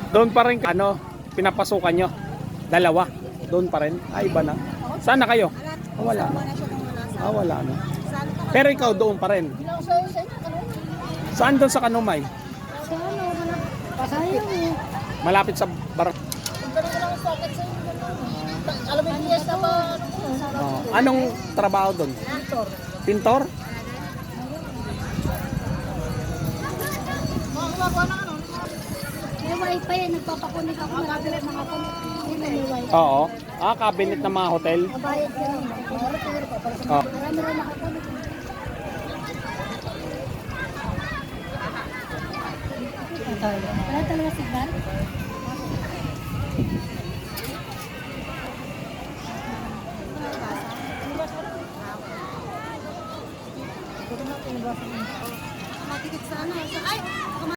Doon pa rin, ano, pinapasukan nyo? Dalawa? Doon pa rin? Ay, iba na. Saan na kayo? Wala na. Wala na. Pero ikaw doon pa rin? Saan doon sa Kanumay? Malapit sa bar. Anong trabaho doon? Pintor? May wifi yan, nagpapakunik ako na mga kunik. May wifi. Oo. Cabinet ng mga hotel. Mabayad ka naman. Oh. Marami rin nakakunik. Wala talaga signal? Matikit sana. Ay!